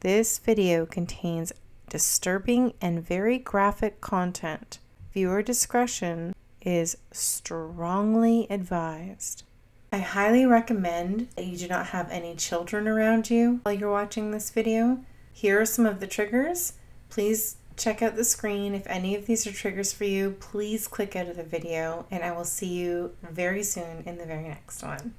This video contains disturbing and very graphic content. Viewer discretion is strongly advised. I highly recommend that you do not have any children around you while you're watching this video. Here are some of the triggers. Please check out the screen. If any of these are triggers for you, please click out of the video, and I will see you very soon in the very next one.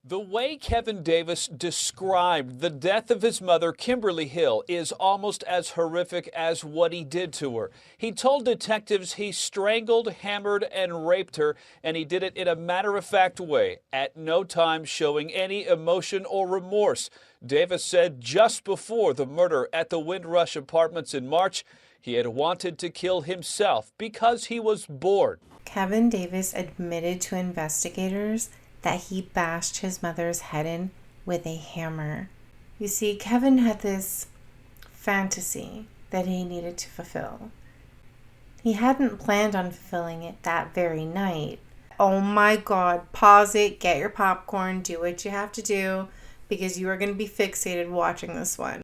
The way Kevin Davis described the death of his mother, Kimberly Hill, is almost as horrific as what he did to her. He told detectives he strangled, hammered, and raped her, and he did it in a matter-of-fact way, at no time showing any emotion or remorse. Davis said just before the murder at the Windrush Apartments in March, he had wanted to kill himself because he was bored. Kevin Davis admitted to investigators that he bashed his mother's head in with a hammer. You see, Kevin had this fantasy that he needed to fulfill. He hadn't planned on fulfilling it that very night. Oh my God, pause it, get your popcorn, do what you have to do, because you are going to be fixated watching this one.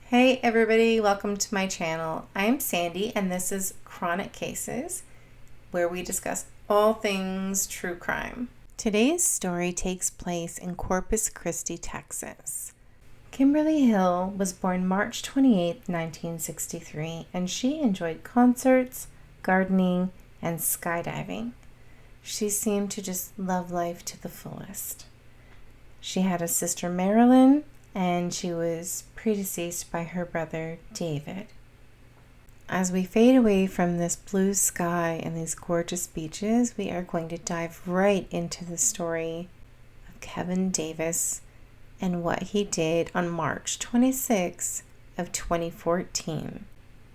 Hey everybody, welcome to my channel. I'm Sandy and this is Chronic Cases, where we discuss all things true crime. Today's story takes place in Corpus Christi, Texas. Kimberly Hill was born March 28, 1963, and she enjoyed concerts, gardening, and skydiving. She seemed to just love life to the fullest. She had a sister, Marilyn, and she was predeceased by her brother, David. As we fade away from this blue sky and these gorgeous beaches, we are going to dive right into the story of Kevin Davis and what he did on March 26 of 2014.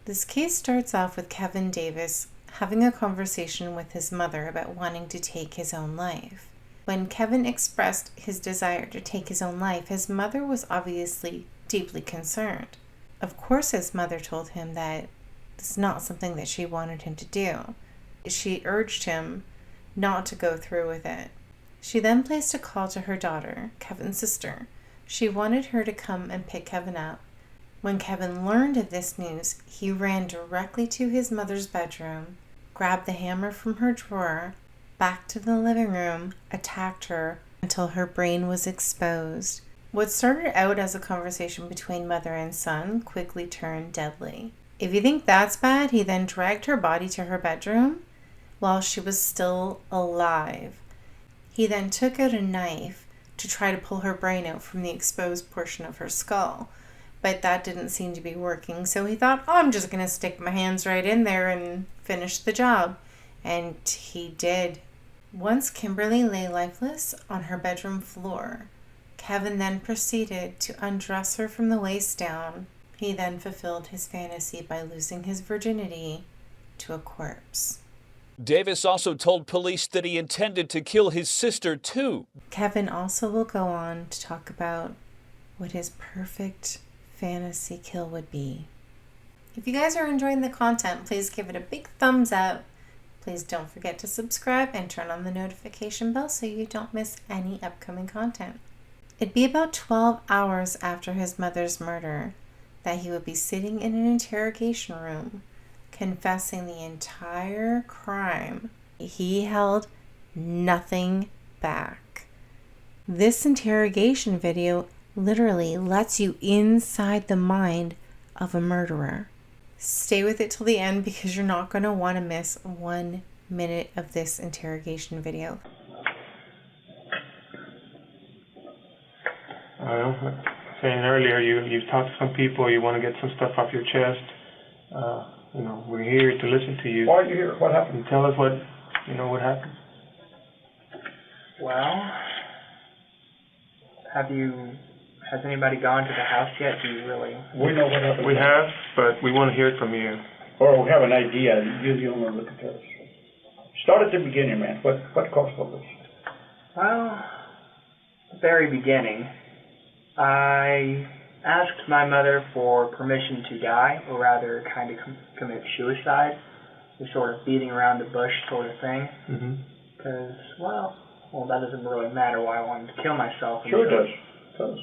This case starts off with Kevin Davis having a conversation with his mother about wanting to take his own life. When Kevin expressed his desire to take his own life, his mother was obviously deeply concerned. Of course, his mother told him that it's not something that she wanted him to do. She urged him not to go through with it. She then placed a call to her daughter, Kevin's sister. She wanted her to come and pick Kevin up. When Kevin learned of this news, he ran directly to his mother's bedroom, grabbed the hammer from her drawer, back to the living room, attacked her until her brain was exposed. What started out as a conversation between mother and son quickly turned deadly. If you think that's bad, he then dragged her body to her bedroom while she was still alive. He then took out a knife to try to pull her brain out from the exposed portion of her skull, but that didn't seem to be working, so he thought, I'm just going to stick my hands right in there and finish the job. And he did. Once Kimberly lay lifeless on her bedroom floor, Kevin then proceeded to undress her from the waist down. He then fulfilled his fantasy by losing his virginity to a corpse. Davis also told police that he intended to kill his sister too. Kevin also will go on to talk about what his perfect fantasy kill would be. If you guys are enjoying the content, please give it a big thumbs up. Please don't forget to subscribe and turn on the notification bell so you don't miss any upcoming content. It'd be about 12 hours after his mother's murder that he would be sitting in an interrogation room, confessing the entire crime. He held nothing back. This interrogation video literally lets you inside the mind of a murderer. Stay with it till the end because you're not going to want to miss 1 minute of this interrogation video. Like saying earlier, you've talked to some people, you want to get some stuff off your chest. We're here to listen to you. Why are you here? What happened? And tell us what happened. Well, has anybody gone to the house yet? Do you really? We know what happened. We have, but we want to hear it from you. Or we have an idea. You're the only one looking at us. Start at the beginning, man. What caused all this? Well, the very beginning, I asked my mother for permission to die, or rather kind of commit suicide, the sort of beating around the bush sort of thing. Mm-hmm. Because, well, that doesn't really matter why I wanted to kill myself. Sure it does.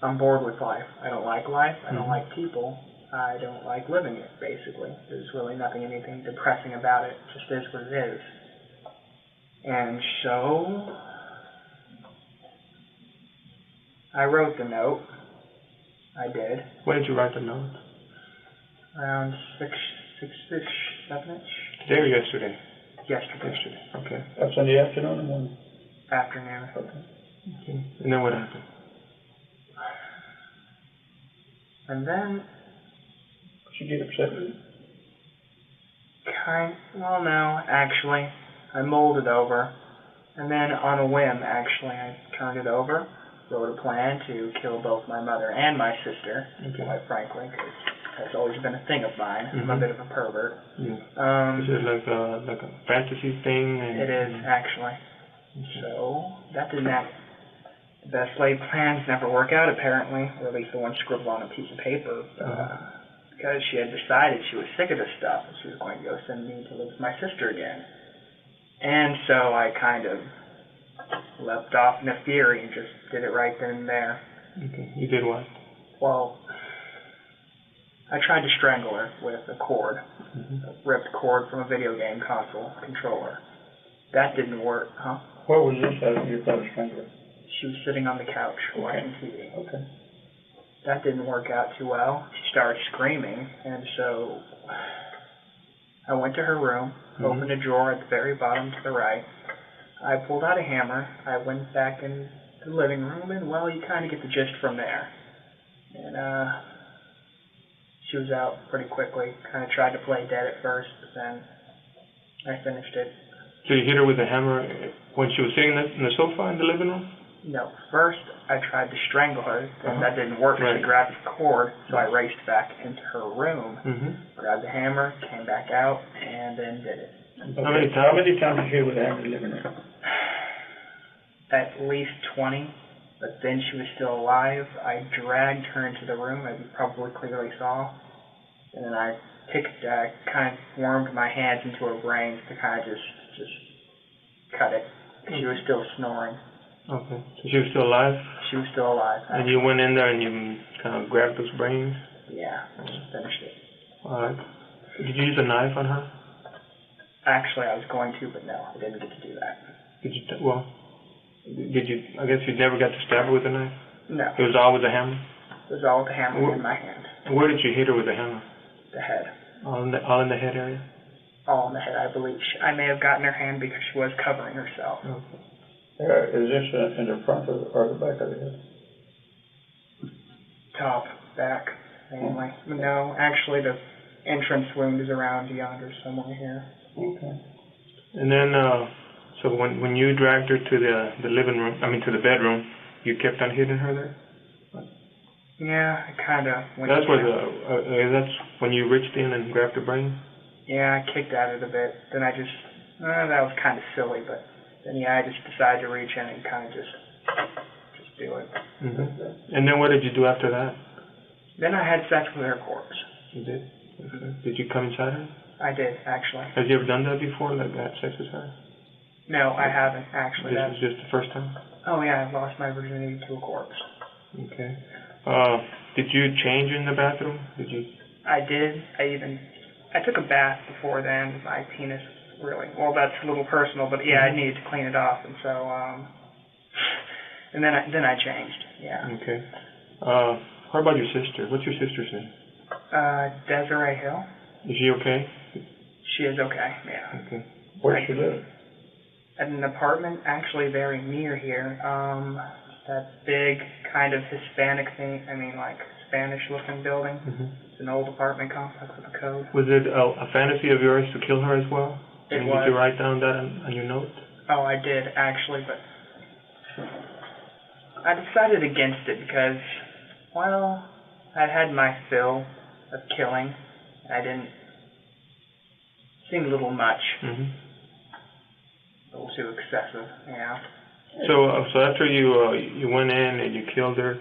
I'm bored with life. I don't like life. I don't Mhm. like people. I don't like living it, basically. There's really anything depressing about it. It just is what it is. And so, I wrote the note. I did. When did you write the note? Around 6-ish, 7-ish. Today or yesterday? Yesterday. Yesterday. Okay. That's in the afternoon or morning? Afternoon. Okay. And then what happened? And then, She get upset with you? well, no, actually. I mulled it over. And then, on a whim, actually, I turned it over, wrote a plan to kill both my mother and my sister, Okay. quite frankly, because that's always been a thing of mine. I'm a Mhm. bit of a pervert. Yeah. Is it like a fantasy thing? It is, actually. So, that didn't act. The best laid plans never work out, apparently, or at least the one scribbled on a piece of paper, because she had decided she was sick of this stuff, and she was going to go send me to live with my sister again. And so I kind of leapt off in a fury and just did it right then and there. Okay. You did what? Well, I tried to strangle her with a cord, a ripped cord from a video game console controller. That didn't work, huh? Where was this at your brother's finger? She was sitting on the couch watching Okay. TV. Okay. That didn't work out too well. She started screaming, and so I went to her room, opened a drawer at the very bottom to the right. I pulled out a hammer. I went back in the living room, and, well, you kind of get the gist from there. And she was out pretty quickly. Kind of tried to play dead at first, but then I finished it. So you hit her with a hammer when she was sitting in the sofa in the living room? No, first I tried to strangle her, and that didn't work. Right. She grabbed the cord, so I raced back into her room, grabbed the hammer, came back out, and then did it. Okay. How many times? How many times did you hit with a hammer in the living room? At least 20, but then she was still alive. I dragged her into the room, as you probably clearly saw, and then I kind of wormed my hands into her brains to kind of just cut it. She was still snoring. Okay. So she was still alive? She was still alive. And you went in there and you kind of grabbed those brains? Yeah, just finished it. Alright. Did you use a knife on her? Actually, I was going to, but no, I didn't get to do that. Did you, I guess you never got to stab her with a knife? No, It was all with a hammer? it was all with the hammer in my hand. Where did you hit her with the hammer? The head. All in the head area? All in the head, I believe. I may have gotten her hand because she was covering herself. Okay. Is this in the front or the back of the head? Top, back, mainly. No, actually, the entrance wound is around yonder somewhere here. Okay. And then, so when you dragged her to the living room, to the bedroom, you kept on hitting her there? Yeah, I kind of went That's where down. that's when you reached in and grabbed her brain? Yeah, I kicked at it a bit. Then I just, that was kind of silly, but then, yeah, I just decided to reach in and kind of just do it. Mm-hmm. And then what did you do after that? Then I had sex with her corpse. You did? Okay. Did you come inside her? I did, actually. Have you ever done that before, like had sex with her? No, I haven't, actually. This is just the first time? Oh, yeah, I lost my virginity to a corpse. Okay. Did you change in the bathroom? Did you? I did. I took a bath before then. My penis really, well, that's a little personal, but yeah, I needed to clean it off, and so, and then I changed, yeah. Okay. How about your sister? What's your sister's name? Desiree Hill. Is she okay? She is okay, yeah. Okay. Where does she live? At an apartment actually very near here. That big kind of Hispanic thing, like Spanish-looking building. It's an old apartment complex with a code. Was it a fantasy of yours to kill her as well? It Did was. you write down that on your note? Oh, I did, actually, but I decided against it because, well, I'd had my fill of killing. I didn't. Seemed a little much. A little too excessive, yeah. So after you went in and you killed her,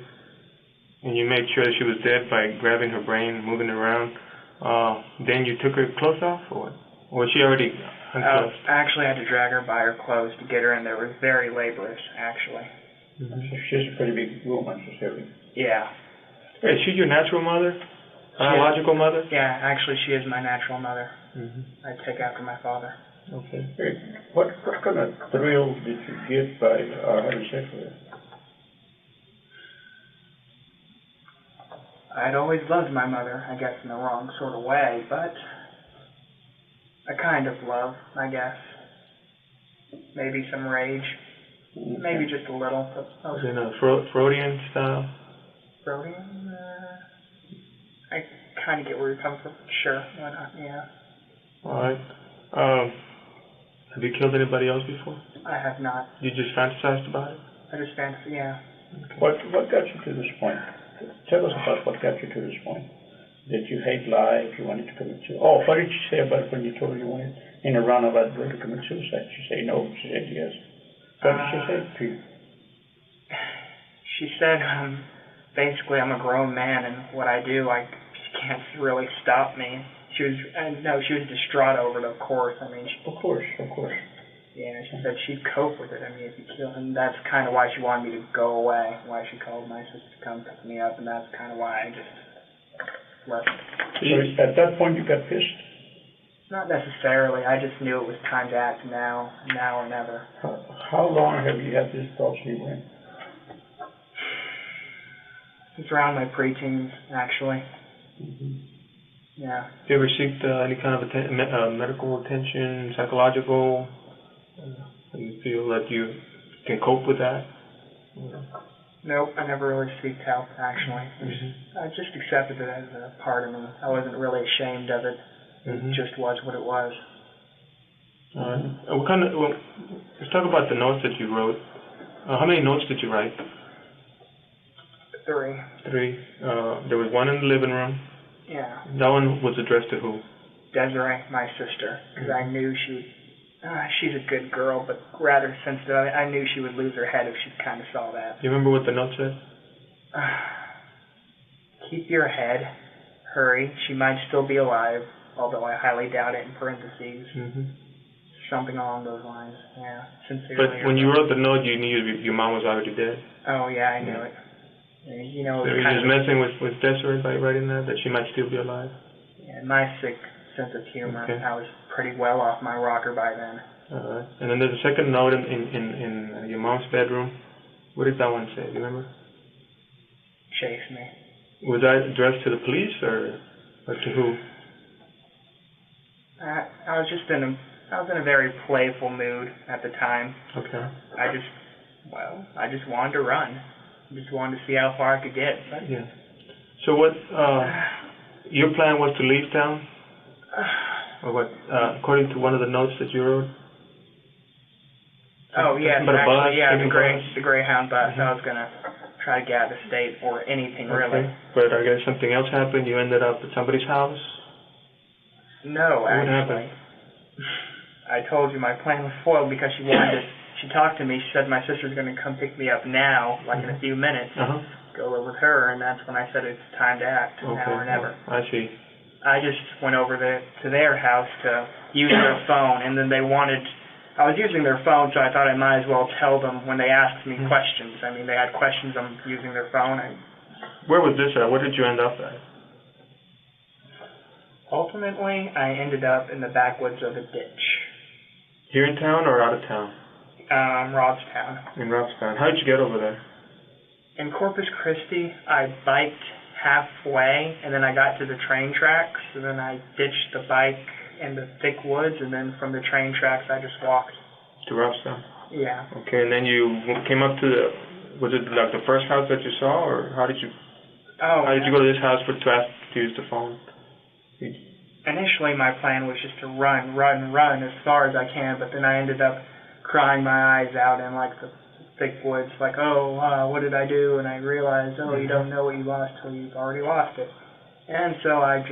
and you made sure that she was dead by grabbing her brain, moving it around, Then you took her clothes off, or what? Or was she already unclothed? I actually had to drag her by her clothes to get her in there. It was very laborious, actually. So she's a pretty big woman, she's heavy. Yeah. Hey, is she your natural mother? Biological mother? Yeah, actually she is my natural mother. Mm-hmm. I take after my father. Okay. Hey, what kind of thrill did you get by having sex with her? I'd always loved my mother, I guess in the wrong sort of way, but a kind of love, I guess. Maybe some rage. Maybe just a little. Was it a Freudian style? Freudian? I kind of get where you're coming from. Sure, why not? Yeah. All right. Have you killed anybody else before? I have not. You just fantasized about it? I just fancy, yeah. Okay. What got you to this point? Tell us about what got you to this point. Did you hate life? You wanted to commit suicide? Oh, what did you say about when you told her you wanted in a roundabout way to commit suicide? She said no. She said yes. What did she say to you? She said, basically, I'm a grown man, and what I do, she can't really stop me. She was distraught over it, of course. I mean, Of course. yeah, she said she'd cope with it. I mean, if you kill him, that's kind of why she wanted me to go away, why she called my sister to come pick me up, and that's kind of why I just left. So at that point you got pissed? Not necessarily. I just knew it was time to act now or never. How long have you had this thoughts in your brain? It's around my preteens, actually. Mm-hmm. Yeah. Do you ever seek any kind of medical attention, psychological? Do you feel that you can cope with that? Nope, I never really seeked help, actually. I just accepted it as a part of me. I wasn't really ashamed of it. It just was what it was. Let's talk about the notes that you wrote. How many notes did you write? 3. 3. There was one in the living room. Yeah. That one was addressed to who? Desiree, my sister, because I knew she's a good girl, but rather sensitive. I knew she would lose her head if she kind of saw that. Do you remember what the note said? Keep your head. Hurry. She might still be alive, although I highly doubt it, in parentheses. Something along those lines, yeah. Sincerely. But when you wrote the note, you knew your mom was already dead? Oh, yeah, I knew it. You know, so you're just messing with Desiree by writing that she might still be alive? Yeah, my sick sense of humor. Okay. I was pretty well off my rocker by then. All right. And then there's a second note in your mom's bedroom. What did that one say? Do you remember? Chase me. Was that addressed to the police or to who? I was in a very playful mood at the time. Okay. I just wanted to run. Just wanted to see how far I could get. But yeah. So what? Your plan was to leave town, or what? According to one of the notes that you wrote. Oh yes, actually, yeah, the Greyhound bus. Mm-hmm. I was gonna try to get out of the state or anything really. But I guess something else happened. You ended up at somebody's house. No, actually. What happened? I told you my plan was foiled because she wanted to. She talked to me. She said my sister's going to come pick me up now, like in a few minutes. Go live with her, and that's when I said it's time to act, now or never. I see. I just went over to their house to use their phone, and then I was using their phone, so I thought I might as well tell them when they asked me questions. I mean, they had questions on using their phone. Where was this at? Where did you end up at? Ultimately, I ended up in the backwoods of a ditch. Here in town or out of town? Robstown. In Robstown. How did you get over there? In Corpus Christi, I biked halfway, and then I got to the train tracks, and then I ditched the bike in the thick woods, and then from the train tracks, I just walked. To Robstown? Yeah. Okay, and then you came up to was it like the first house that you saw, or how did you go to this house to ask to use the phone? Initially, my plan was just to run as far as I can, but then I ended up crying my eyes out in like the thick woods, like, what did I do? And I realized, you don't know what you lost till you've already lost it. And so I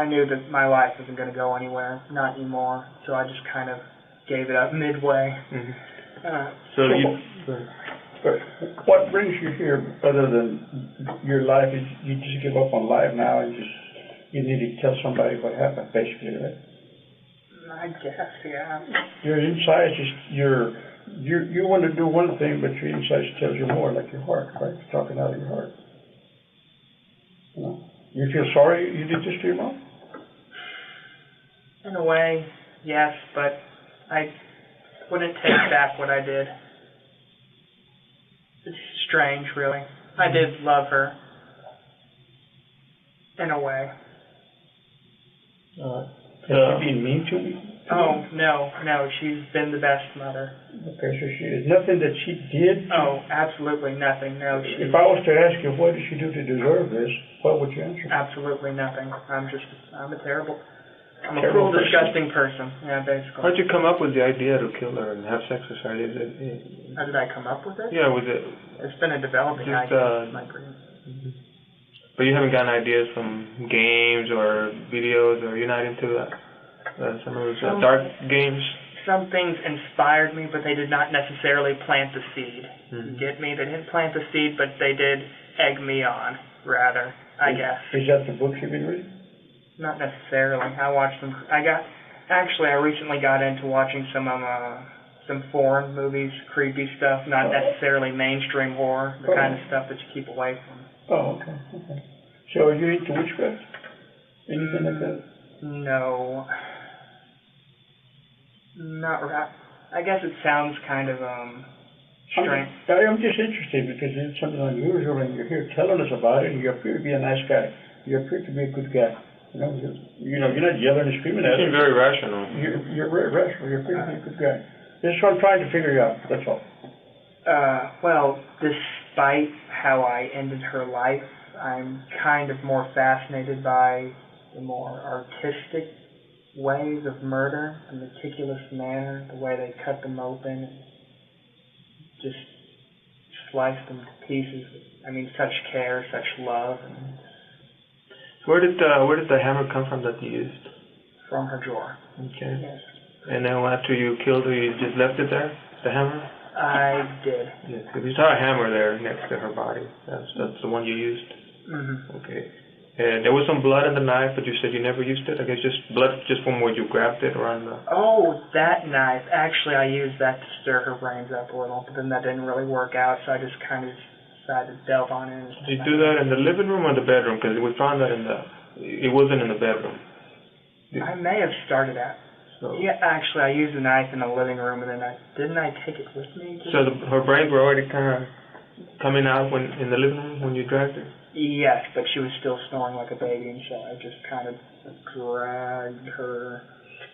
knew that my life wasn't going to go anywhere, not anymore. So I just kind of gave it up midway. What brings you here other than your life? You just give up on life now and just you need to tell somebody what happened, basically, right? I guess, yeah. Your inside just you want to do one thing, but your inside tells you more, like your heart, right? It's talking out of your heart. You know? You feel sorry you did this to your mom? In a way, yes, but I wouldn't take back what I did. It's strange, really. I did love her. In a way. Has she been mean to me? Oh, no, she's been the best mother. Okay, so she is nothing that she did? Oh, absolutely nothing, no. If I was to ask you, what did she do to deserve this, what would you answer? Absolutely nothing. I'm a Terrible cruel, person. disgusting person. Yeah, basically. How'd you come up with the idea to kill her and have sex with her? How did I come up with it? Yeah, was it? It's been a developing Just, idea. My brain. But you haven't gotten ideas from games or videos, or you're not into some of those dark games? Some things inspired me, but they did not necessarily plant the seed. Mm-hmm. You get me? They didn't plant the seed, but they did egg me on, rather, I guess. Is that the books you've been reading? Not necessarily. I watched them. I recently got into watching some foreign movies, creepy stuff, not necessarily mainstream horror, the kind of stuff that you keep away from. Oh, okay. So are you into witchcraft? Anything like that? No. Not right. I guess it sounds kind of strange. I'm just interested because it's something unusual, and you're here telling us about it, and you appear to be a nice guy. You appear to be a good guy. You know, you're not yelling and screaming at us. You seem very rational. You're very rational. You appear to be a good guy. This is what I'm trying to figure out. That's all. Well, despite how I ended her life, I'm kind of more fascinated by the more artistic ways of murder, a meticulous manner, the way they cut them open and just slice them to pieces. I mean, such care, such love. And Where did the hammer come from that you used? from her drawer. Okay. Yes. And then after you killed her, you just left it there, the hammer? I did. Yes. If you saw a hammer there next to her body, that's the one you used. Mm-hmm. Okay. And there was some blood in the knife, but you said you never used it. I guess just blood just from where you grabbed it around the. Oh, that knife. Actually, I used that to stir her brains up a little, but then that didn't really work out, so I just kind of decided to delve on in. Did you do that in the living room or the bedroom? Because we found that it wasn't in the bedroom. I may have started out. So, Yeah, actually, I used the knife in the living room, and then didn't I take it with me? so her brains were already kind of coming out in the living room when you dragged her? Yes, but she was still snoring like a baby, and so I just kind of dragged her.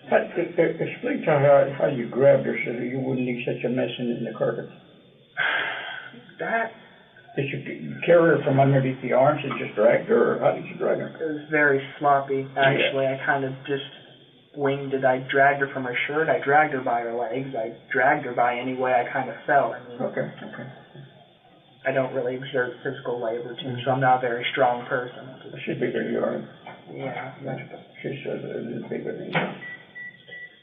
Explain to her how you grabbed her so that you wouldn't leave such a mess in the carpet. That Did you carry her from underneath the arms and just dragged her, or how did you drag her? it was very sloppy, actually. I kind of just winged it. I dragged her from her shirt. I dragged her by her legs. I dragged her by any way I kind of felt. I mean, Okay. I don't really exert physical labor too, so I'm not a very strong person. She's bigger than you are. Yeah. She's a little bigger than you are.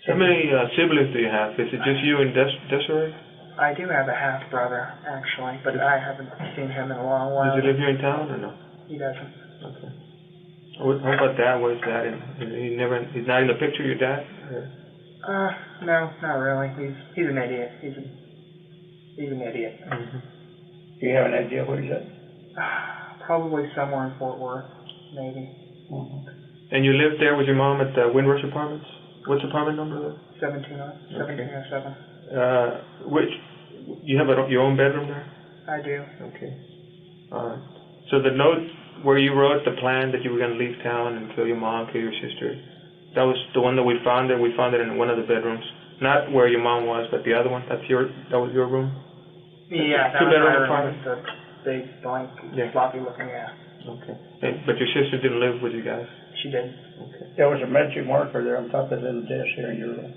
How many siblings do you have? Is it just you and Desiree? I do have a half brother, actually, but I haven't seen him in a long while. Does he live here in town or no? He doesn't. Okay. How about Dad? Where's Dad? He's not in the picture. Your dad? No, not really. He's an idiot. He's an idiot. Mm-hmm. Do you have an idea where he's at? Probably somewhere in Fort Worth, maybe. Mm-hmm. And you lived there with your mom at the Windrush Apartments? What's apartment number there? 1707. You have your own bedroom there? I do. Okay. So the note where you wrote the plan that you were going to leave town and kill your mom, kill your sister, that was the one that we found it. We found it in one of the bedrooms. Not where your mom was, but the other one. That was your room? Yeah, that was my room with the big, blank, sloppy looking, Okay. But your sister didn't live with you guys? She did. Okay. There was a magic marker there on top of the little desk here in your room.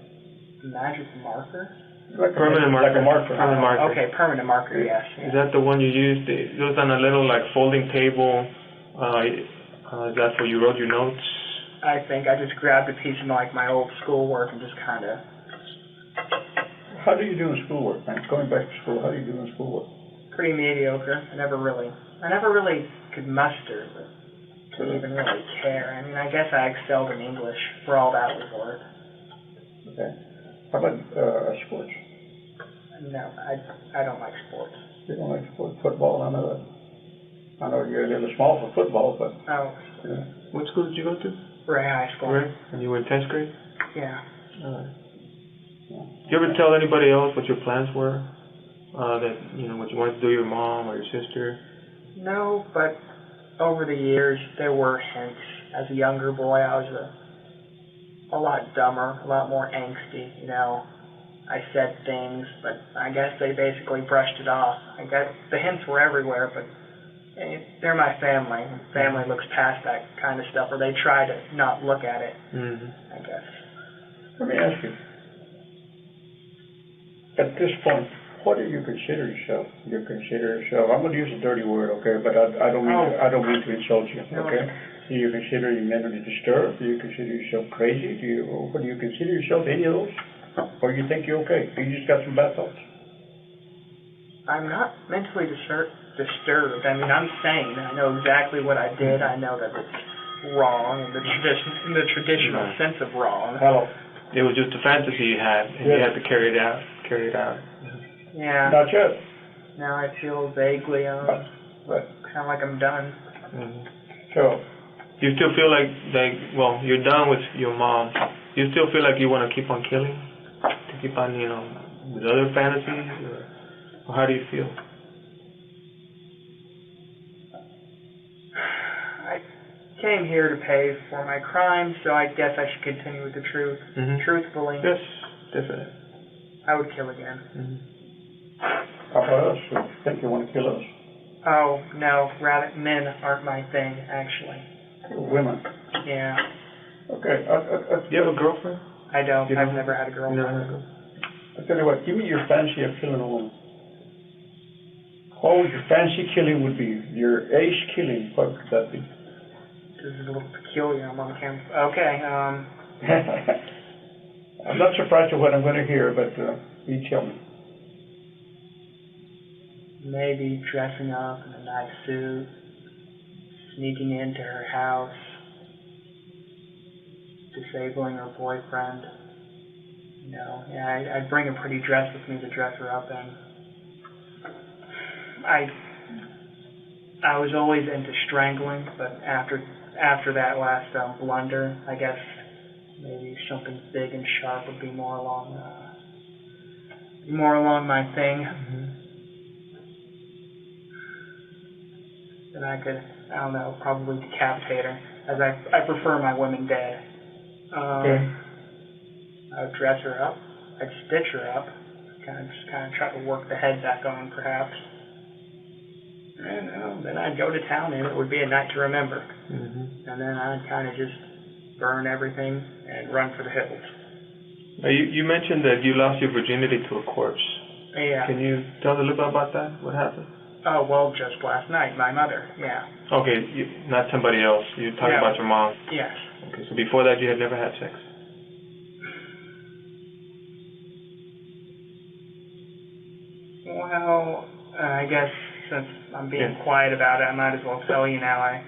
Magic marker? Permanent marker. Like a marker. Permanent marker. Okay, permanent marker, yes. Is that the one you used? It was on a little folding table. Is that where you wrote your notes? I think I just grabbed a piece of my old schoolwork and just kind of. How do you do in schoolwork, man? Going back to school, how do you do in schoolwork? Pretty mediocre. I never really could muster the to even really care. I mean, I guess I excelled in English for all that was worth. Okay. How about sports? No, I don't like sports. You don't like sports? Football? I know that. I know you're a little small for football, but... Oh. Yeah. What school did you go to? Ray High School. Ray? And you were in 10th grade? Yeah. Did you ever tell anybody else what your plans were? That, you know, what you wanted to do, your mom or your sister? No, but over the years, there were hints. As a younger boy, I was a lot dumber, a lot more angsty, you know. I said things, but I guess they basically brushed it off. I guess the hints were everywhere, but they're my family. Family looks past that kind of stuff, or they try to not look at it, I guess. Let me ask you. At this point, what do you consider yourself? You consider yourself, I'm going to use a dirty word, okay, but I don't mean to insult you, okay? Do you consider you mentally disturbed? Do you consider yourself crazy? What do you consider yourself, any of those? Or you think you're okay? You just got some bad thoughts? I'm not mentally disturbed. I mean, I'm sane. I know exactly what I did. I know that it's wrong in the traditional sense of wrong. Hello. It was just a fantasy you had, and you had to carry it out. Yeah. Not yet. Now I feel vaguely, kind of like I'm done. So, you still feel like, well, you're done with your mom. You still feel like you want to keep on killing? To keep on, you know, with other fantasies? Or how do you feel? I came here to pay for my crimes, so I guess I should continue with the truth. Truthfully. Yes, definitely. I would kill again. how about us? You think you want to kill us? Oh, no, rather, men aren't my thing, actually. Women. Yeah. Okay. Do you have a girlfriend? I don't. I've never had a girlfriend. No. I'll tell you what, give me your fantasy of killing a woman. What would your fantasy killing would be? Your ace killing, what would that be? This is a little peculiar. I'm on camera. Okay, I'm not surprised at what I'm going to hear, but you tell me. maybe dressing up in a nice suit, sneaking into her house, disabling her boyfriend. You know, yeah, I'd bring a pretty dress with me to dress her up in. I was always into strangling, but after that last blunder, I guess maybe something big and sharp would be more along my thing. Then I could, I don't know, probably decapitate her, as I prefer my women dead. I would dress her up, I'd stitch her up, kind of try to work the head back on, perhaps. And then I'd go to town, and it would be a night to remember. And then I'd kind of just burn everything and run for the hills. Now, you mentioned that you lost your virginity to a corpse. Yeah. Can you tell us a little bit about that? What happened? Oh, well, just last night, my mother, yeah. Okay, not somebody else. You're talking about your mom. Yes. Okay, so before that you had never had sex? Well, I guess since I'm being quiet about it, I might as well tell you now. And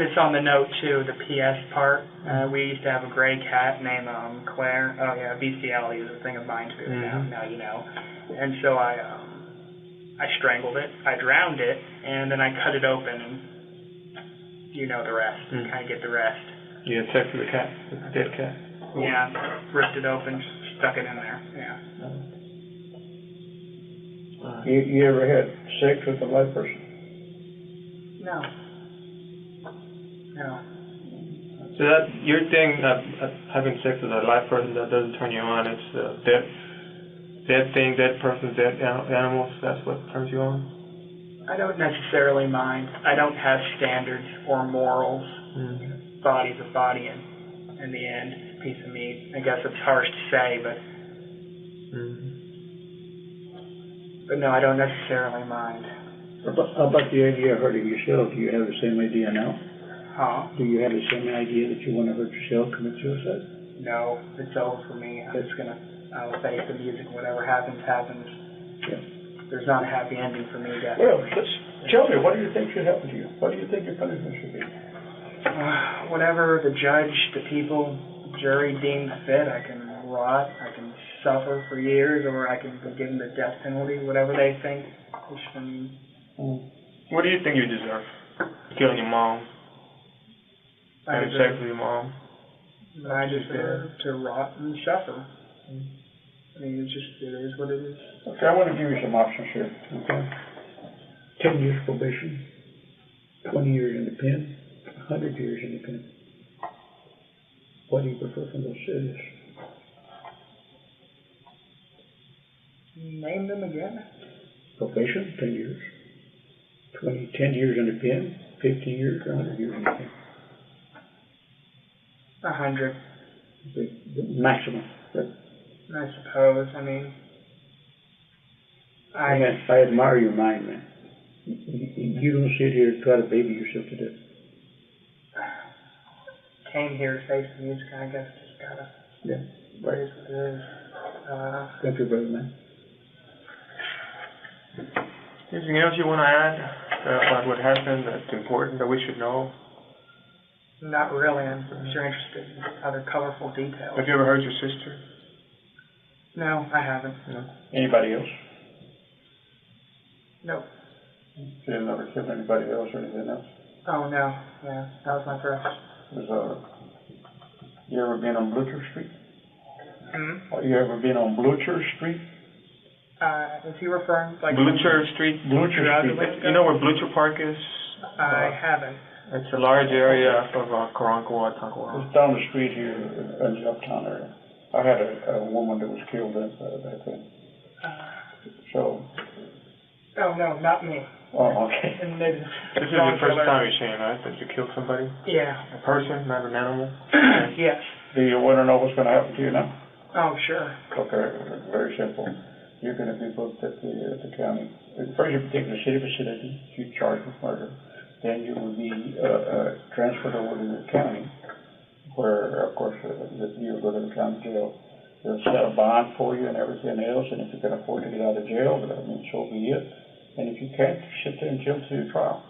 it's on the note too, the PS part. We used to have a gray cat named Claire. Oh yeah, bestiality is a thing of mine too. Now you know. And so I strangled it, I drowned it, and then I cut it open, and you know the rest. Kind of get the rest. You had sex with the cat, with the dead cat? Yeah, ripped it open, stuck it in there. Yeah. You ever had sex with a live person? No. So that your thing, having sex with a live person, that doesn't turn you on. It's dead thing, dead person, dead animals. That's what turns you on. I don't necessarily mind. I don't have standards or morals. Body's a body, and in the end, it's a piece of meat. I guess it's harsh to say, but no, I don't necessarily mind. How about the idea of hurting yourself? Do you have the same idea now? Huh? Do you have the same idea that you want to hurt yourself, commit suicide? No, it's over for me. I'll face the music. Whatever happens, happens. Yeah. There's not a happy ending for me, Well, definitely. Tell me, what do you think should happen to you? What do you think your punishment should be? Whatever the judge, the people, the jury deems fit. I can rot, I can suffer for years, or I can be given the death penalty, whatever they think. What do you think you deserve? Killing your mom? Having sex with your mom? I deserve to rot and suffer. I mean, it is what it is. Okay, I want to give you some options here. Okay. 10 years probation, 20 years in the pen, 100 years in the pen. What do you prefer from those cities? Name them again. Probation, 10 years. 10 years in the pen, 50 years, 100 years in the pen. 100. The maximum. I suppose. I mean, I admire your mind, man. You don't sit here and try to baby yourself to death. Came here to face the music. I guess just gotta. Yeah. What it is. Thank you, brother, man. Anything else you want to add about what happened that's important that we should know? Not really. I'm sure interested in other colorful details. Have you ever heard your sister? No, I haven't. No. Anybody else? Nope. You have never killed anybody else or anything else? Oh, no. Yeah, that was my first. You ever been on Blucher Street? Hmm? You ever been on Blucher Street? Is he referring like Blucher Street? Blucher Street. You know where Blucher Park is? I haven't. It's a large area off of Karankawa, Tankawa. It's down the street here in the uptown area. I had a woman that was killed back then. So. Oh, no, not me. Oh, okay. And maybe This is the first time you're saying, right, that you killed somebody? Yeah. A person, not an animal? Yes. Do you want to know what's going to happen to you now? Oh, sure. Okay, very simple. You're going to be booked at the county. First, you take the city facility. You charged with murder. Then you will be transferred over to the county, where, of course, you'll go to the county jail. They'll set a bond for you and everything else, and if you can afford to get out of jail, I mean, so be it. And if you can't, sit there and chill to your trial.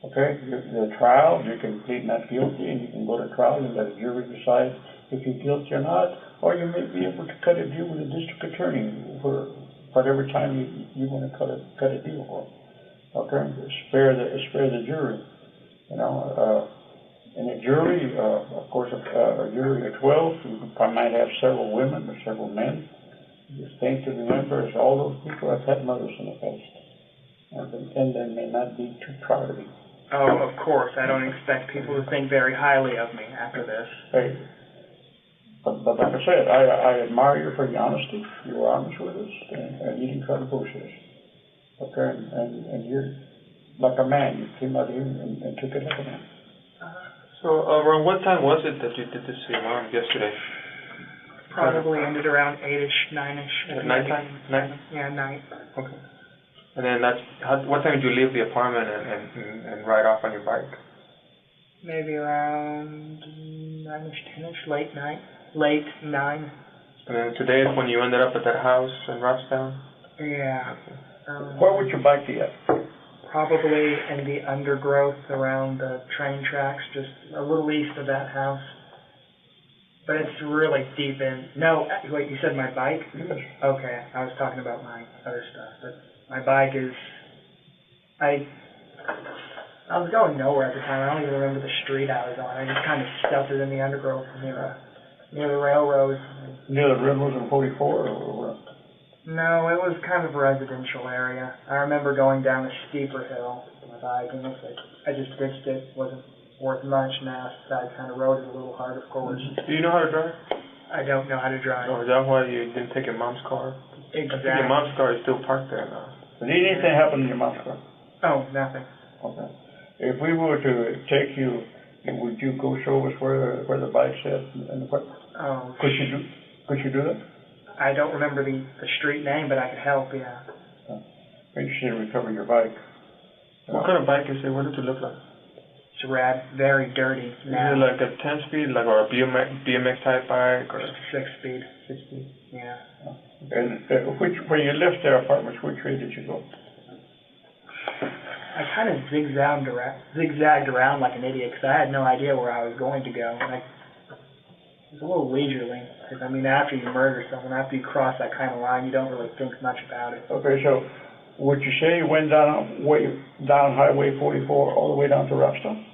Okay? The trial, you can plead not guilty, and you can go to trial and let a jury decide if you're guilty or not, or you may be able to cut a deal with the district attorney for whatever time you want to cut a deal for. Okay? Spare the jury. You know, in a jury, of course, a jury of 12, you might have several women or several men. The thing to remember is all those people have had mothers in the past. And they may not be too proud of you. Oh, of course. I don't expect people to think very highly of me after this. Hey, but like I said, I admire you for your honesty. You were honest with us, and you didn't try to bullshit us. Okay, and you're like a man. You came out here and took it like a man. So around what time was it that you did this to your mom yesterday? Probably ended around 8-ish, 9-ish. At nighttime? Night? Yeah, night. Okay. And then what time did you leave the apartment and ride off on your bike? Maybe around 9-ish, 10-ish, late night. Late 9. And then today is when you ended up at that house in Robstown? Yeah. Where would your bike be at? Probably in the undergrowth around the train tracks, just a little east of that house. But it's really deep in. No, wait, you said my bike? Yes. Okay, I was talking about my other stuff. But my bike is. I was going nowhere at the time. I don't even remember the street I was on. I just kind of stuffed it in the undergrowth near the railroad. Near the railroad in 44 or what? No, it was kind of a residential area. I remember going down a steeper hill with my bike, and I just ditched it. Wasn't worth much, and I kind of rode it a little hard, of course. Do you know how to drive? I don't know how to drive. Oh, is that why you didn't take your mom's car? Exactly. I think your mom's car is still parked there now. Did anything happen in your mom's car? Oh, nothing. Okay. If we were to take you, would you go show us where the bike's at and what? Oh. Could you do that? I don't remember the street name, but I could help, yeah. Maybe you should recover your bike. What kind of bike is it? What does it look like? It's rad, very dirty. Is it like a 10-speed, or a BMX type bike, or 6-speed? 6-speed. Yeah. And when you left their apartments, which way did you go? I kind of zigzagged around like an idiot because I had no idea where I was going to go. And it was a little leisurely. Because, I mean, after you murder someone, after you cross that kind of line, you don't really think much about it. Okay, so would you say you went down Highway 44 all the way down to Rockstone?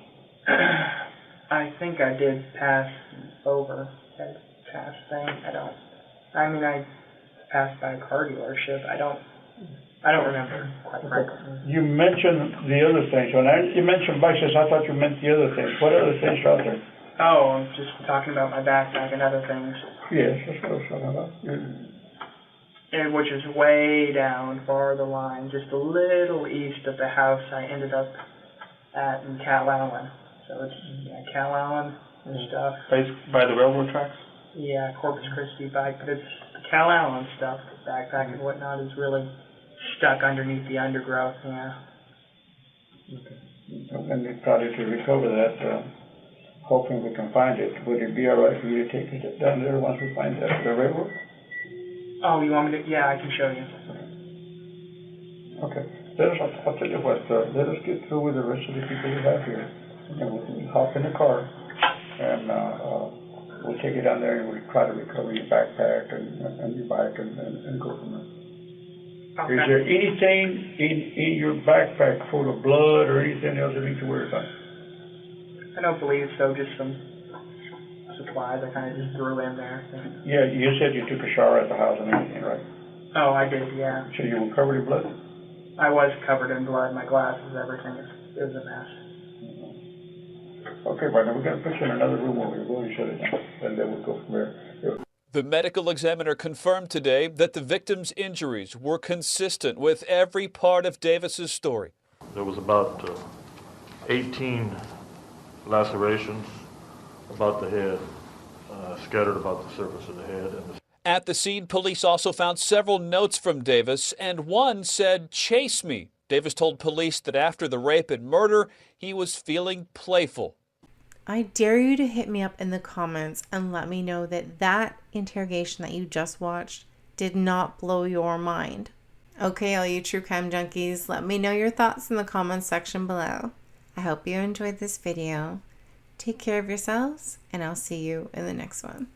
I think I did pass over that past thing. I passed by a car dealership. I don't remember, quite frankly. You mentioned the other things. When you mentioned bicycles, I thought you meant the other things. What other things are out there? Oh, I'm just talking about my backpack and other things. Yes, that's what I was talking about. And which is way down, far the line, just a little east of the house I ended up at in Calallen. So it's Calallen and stuff. By the railroad tracks? Yeah, Corpus Christi bike, but it's the Calallen stuff, the backpack and whatnot is really stuck underneath the undergrowth, yeah. Okay. And we probably to recover that, hoping we can find it. Would it be all right for you to take it down there once we find the railroad? Oh, you want me to? Yeah, I can show you. Okay. I'll tell you what, let us get through with the rest of the people we have here. And then we'll hop in the car and we'll take it down there and we'll try to recover your backpack and your bike and go from there. Okay. Is there anything in your backpack full of blood or anything else that you need to worry about? I don't believe so, just some supplies I kind of just threw in there. Yeah, you said you took a shower at the house and everything, right? Oh, I did, yeah. So you were covered in blood? I was covered in blood, my glasses, everything. It was a mess. Okay, partner, we're going to put you in another room where we're going to shut it down, and then we'll go from there. The medical examiner confirmed today that the victim's injuries were consistent with every part of Davis's story. There was about 18 lacerations about the head, scattered about the surface of the head. At the scene, police also found several notes from Davis, and one said, "Chase me." Davis told police that after the rape and murder, he was feeling playful. I dare you to hit me up in the comments and let me know that interrogation that you just watched did not blow your mind. Okay, all you true crime junkies, let me know your thoughts in the comments section below. I hope you enjoyed this video. Take care of yourselves, and I'll see you in the next one.